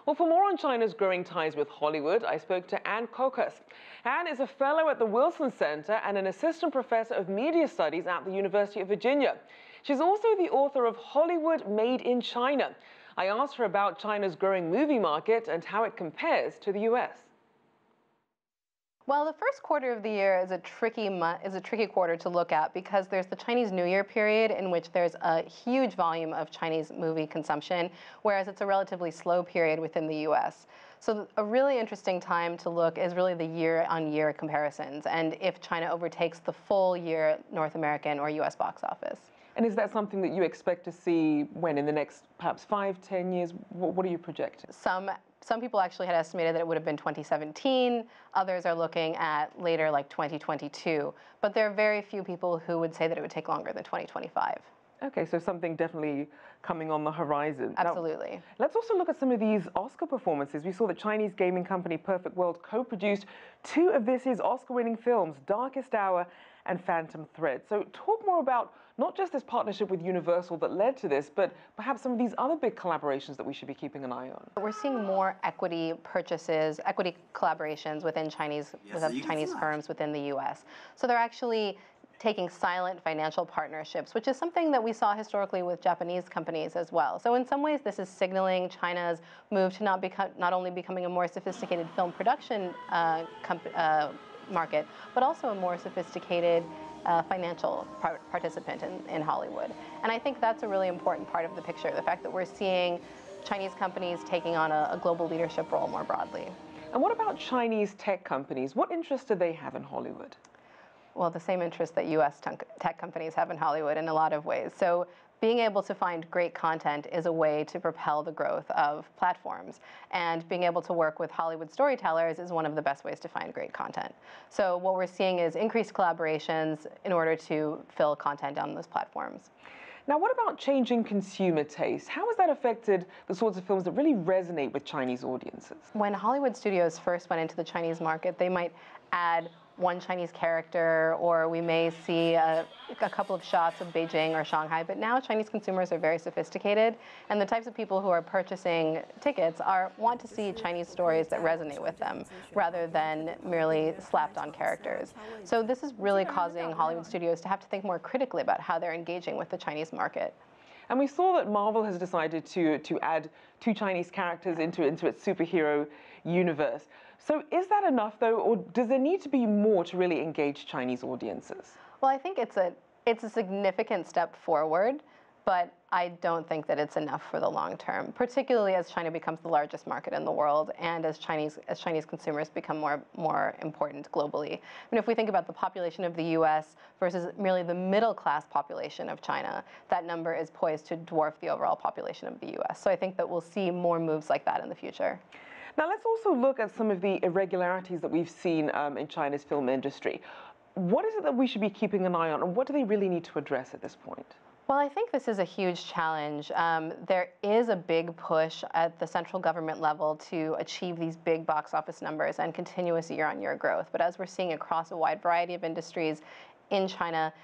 Well, for more on China's growing ties with Hollywood, I spoke to Aynne Kokas. Aynne is a fellow at the Wilson Center and an assistant professor of media studies at the University of Virginia. She's also the author of Hollywood Made in China. I asked her about China's growing movie market and how it compares to the U.S. Well, the first quarter of the year is a tricky quarter to look at because there's the Chinese New Year period in which there's a huge volume of Chinese movie consumption, whereas it's a relatively slow period within the U.S. So a really interesting time to look is really the year-on-year comparisons and if China overtakes the full year North American or U.S. box office. And is that something that you expect to see when in the next perhaps 5, 10 years? What are you projecting? Some people actually had estimated that it would have been 2017. Others are looking at later, like 2022. But there are very few people who would say that it would take longer than 2025. Okay, so something definitely coming on the horizon. Absolutely. Now, let's also look at some of these Oscar performances. We saw that Chinese gaming company Perfect World co-produced 2 of this year's Oscar-winning films, Darkest Hour and Phantom Thread. So talk more about not just this partnership with Universal that led to this, but perhaps some of these other big collaborations that we should be keeping an eye on. We're seeing more equity purchases, equity collaborations within Chinese firms within the U.S. So they're actually taking silent financial partnerships, which is something that we saw historically with Japanese companies as well. So in some ways, this is signaling China's move to not only becoming a more sophisticated film production market, but also a more sophisticated financial participant in Hollywood. And I think that's a really important part of the picture, the fact that we're seeing Chinese companies taking on a global leadership role more broadly. And what about Chinese tech companies? What interest do they have in Hollywood? Well, the same interest that U.S. tech companies have in Hollywood in a lot of ways. So being able to find great content is a way to propel the growth of platforms. And being able to work with Hollywood storytellers is one of the best ways to find great content. So what we're seeing is increased collaborations in order to fill content on those platforms. Now, what about changing consumer taste? How has that affected the sorts of films that really resonate with Chinese audiences? When Hollywood studios first went into the Chinese market, they might add one Chinese character, or we may see a couple of shots of Beijing or Shanghai. But now Chinese consumers are very sophisticated, and the types of people who are purchasing tickets want to see Chinese stories that resonate with them, rather than merely slapped on characters. So this is really causing Hollywood studios to have to think more critically about how they're engaging with the Chinese market. And we saw that Marvel has decided to add 2 Chinese characters into its superhero universe. So is that enough, though, or does there need to be more to really engage Chinese audiences? Well, I think it's a significant step forward, but I don't think that it's enough for the long term, particularly as China becomes the largest market in the world and as Chinese consumers become more important globally. I mean, if we think about the population of the U.S. versus merely the middle-class population of China, that number is poised to dwarf the overall population of the U.S. So I think that we'll see more moves like that in the future. Now, let's also look at some of the irregularities that we've seen in China's film industry. What is it that we should be keeping an eye on, and what do they really need to address at this point? Well, I think this is a huge challenge. There is a big push at the central government level to achieve these big box office numbers and continuous year-on-year growth. But as we're seeing across a wide variety of industries in China,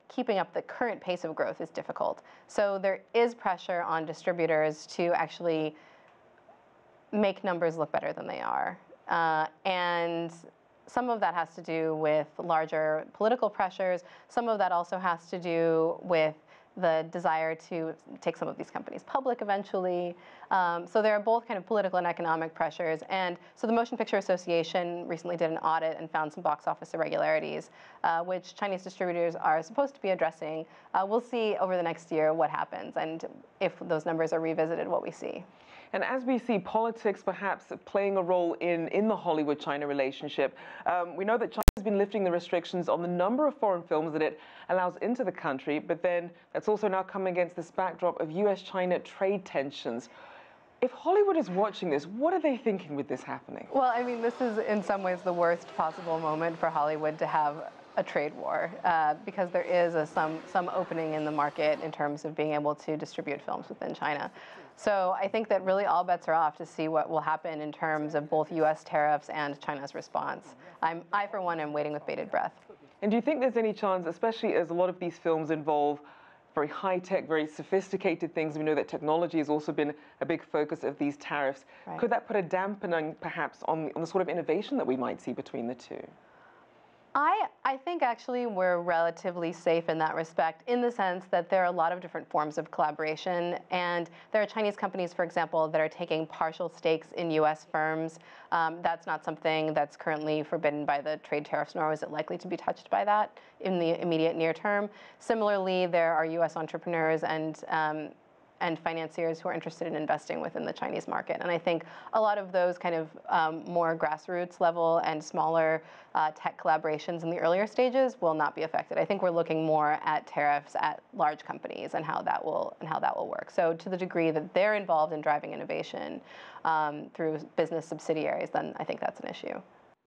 keeping up the current pace of growth is difficult. So there is pressure on distributors to actually make numbers look better than they are. And some of that has to do with larger political pressures. Some of that also has to do with the desire to take some of these companies public eventually. So there are both kind of political and economic pressures. And so the Motion Picture Association recently did an audit and found some box office irregularities, which Chinese distributors are supposed to be addressing. We'll see over the next year what happens and if those numbers are revisited, what we see. And as we see politics perhaps playing a role in the Hollywood-China relationship, we know that China has been lifting the restrictions on the number of foreign films that it allows into the country, but then that's also now come against this backdrop of U.S.-China trade tensions. If Hollywood is watching this, what are they thinking with this happening? Well, I mean, this is in some ways the worst possible moment for Hollywood to have a trade war, because there is some opening in the market in terms of being able to distribute films within China. So I think that really all bets are off to see what will happen in terms of both U.S. tariffs and China's response. I, for one, am waiting with bated breath. And do you think there's any chance, especially as a lot of these films involve very high-tech, very sophisticated things. We know that technology has also been a big focus of these tariffs. Right. Could that put a dampening, perhaps, on the sort of innovation that we might see between the two? I think actually we're relatively safe in that respect, in the sense that there are a lot of different forms of collaboration, and there are Chinese companies, for example, that are taking partial stakes in U.S. firms. That's not something that's currently forbidden by the trade tariffs, nor is it likely to be touched by that in the immediate near term. Similarly, there are U.S. entrepreneurs and financiers who are interested in investing within the Chinese market. And I think a lot of those kind of more grassroots level and smaller tech collaborations in the earlier stages will not be affected. I think we're looking more at tariffs at large companies and how that will work. So to the degree that they're involved in driving innovation through business subsidiaries, then I think that's an issue.